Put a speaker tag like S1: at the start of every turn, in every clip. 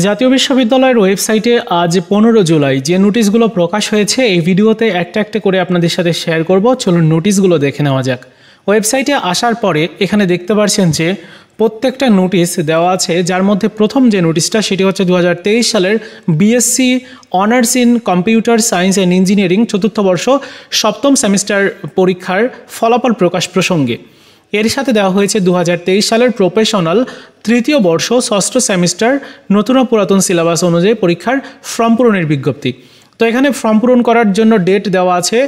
S1: জাতীয় বিশ্ববিদ্যালয়ের ওয়েবসাইটে আজ 15 জুলাই যে নোটিশগুলো প্রকাশ হয়েছে এই ভিডিওতে একটা একটা করে আপনাদের সাথে শেয়ার করব। চলুন নোটিশগুলো দেখে নেওয়া যাক। ওয়েবসাইটে আসার পরে এখানে দেখতে পাচ্ছেন যে প্রত্যেকটা নোটিশ দেওয়া আছে, যার মধ্যে প্রথম যে নোটিশটা সেটি হচ্ছে 2023 সালের BSc honours in computer science and engineering চতুর্থ বর্ষ সপ্তম সেমিস্টার পরীক্ষার ফলাফল প্রকাশ প্রসঙ্গে। এর সাথে দেওয়া হয়েছে 2023 সালের প্রফেশনাল তৃতীয় বর্ষ ষষ্ঠ সেমিস্টার নতুন ও পুরাতন সিলেবাস অনুযায়ী পরীক্ষার ফর্ম পূরণের বিজ্ঞপ্তি। তো এখানে ফর্ম পূরণ করার জন্য ডেট দেওয়া আছে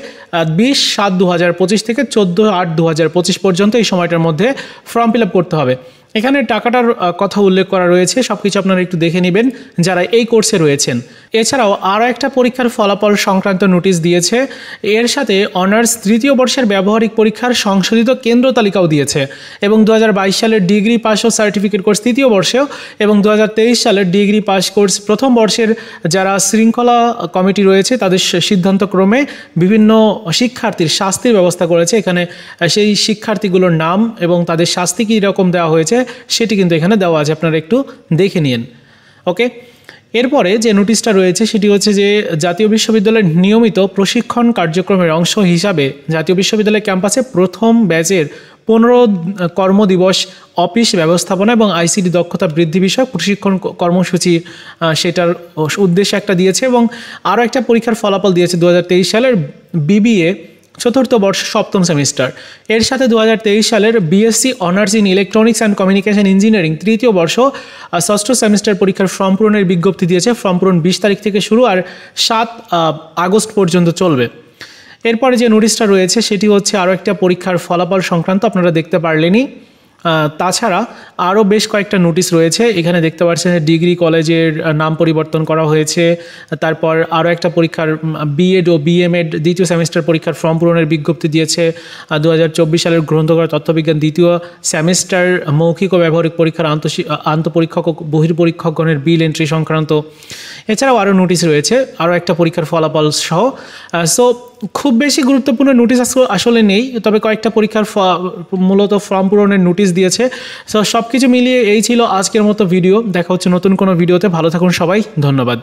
S1: 20/7/2025 থেকে 14/8/2025 পর্যন্ত। এই সময়টার মধ্যে ফর্ম ফিল আপ করতে হবে। এখানে টাকাটার কথা উল্লেখ করা রয়েছে, সব কিছু আপনারা একটু দেখে নেবেন যারা এই কোর্সে রয়েছেন। এছাড়াও আরও একটা পরীক্ষার ফলাফল সংক্রান্ত নোটিশ দিয়েছে। এর সাথে অনার্স তৃতীয় বর্ষের ব্যবহারিক পরীক্ষার সংশোধিত কেন্দ্র তালিকাও দিয়েছে এবং 2022 সালের ডিগ্রি পাস ও সার্টিফিকেট কোর্স তৃতীয় বর্ষেও এবং 2023 সালের ডিগ্রি পাস কোর্স প্রথম বর্ষের যারা শৃঙ্খলা কমিটি রয়েছে তাদের সিদ্ধান্ত ক্রমে বিভিন্ন শিক্ষার্থীর শাস্তির ব্যবস্থা করেছে। এখানে সেই শিক্ষার্থীগুলোর নাম এবং তাদের শাস্তি কী রকম দেওয়া হয়েছে সেটি কিন্তু এখানে দেওয়া আছে, আপনারা একটু দেখে নিন। ওকে, এরপরে যে নোটিশটা রয়েছে সেটি হচ্ছে যে জাতীয় বিশ্ববিদ্যালয়ের নিয়মিত প্রশিক্ষণ কার্যক্রমের অংশ হিসাবে জাতীয় বিশ্ববিদ্যালয় ক্যাম্পাসে প্রথম ব্যাচের 15 কর্মদিবস অফিস ব্যবস্থাপনা এবং আইসিটি দক্ষতা বৃদ্ধি বিষয়ক প্রশিক্ষণ কর্মসূচি সেটার উদ্দেশ্যে একটা দিয়েছে এবং আরও একটা পরীক্ষার ফলাফল দিয়েছে 2023 সালের বিবিএ চতুর্থ বর্ষ সপ্তম সেমিস্টার। এর সাথে 2023 সালের BSc honours in electronics and communication engineering তৃতীয় বর্ষ ষষ্ঠ সেমিস্টার পরীক্ষার ফর্ম পূরণের বিজ্ঞপ্তি দিয়েছে। ফর্ম পূরণ 20 তারিখ থেকে শুরু আর 7 আগস্ট পর্যন্ত চলবে। এরপরে যে নোটিশটা রয়েছে সেটি হচ্ছে আরও একটা পরীক্ষার ফলাফল সংক্রান্ত, আপনারা দেখতে পারলেনই। তাছাড়া আরও বেশ কয়েকটা নোটিশ রয়েছে। এখানে দেখতে পাচ্ছেন ডিগ্রি কলেজের নাম পরিবর্তন করা হয়েছে। তারপর আরও একটা পরীক্ষার বিএড ও বিএমএড দ্বিতীয় সেমিস্টার পরীক্ষার ফর্ম পূরণের বিজ্ঞপ্তি দিয়েছে। 2024 সালের গ্রন্থকার তত্ত্ববিজ্ঞান দ্বিতীয় সেমিস্টার মৌখিক ও ব্যবহারিক পরীক্ষার আন্তঃপরীক্ষক ও বহির্পরীক্ষকগণের বিল এন্ট্রি সংক্রান্ত। এছাড়াও আরও নোটিশ রয়েছে আরও একটা পরীক্ষার ফলাফল সহ। সো খুব বেশি গুরুত্বপূর্ণ নোটিশ আসলে নেই, তবে কয়েকটা পরীক্ষার মূলত ফর্ম পূরণের নোটিশ দিয়েছে। সো সব কিছু মিলিয়ে এই ছিল আজকের মতো ভিডিও। দেখা হচ্ছে নতুন কোনো ভিডিওতে। ভালো থাকুন সবাই, ধন্যবাদ।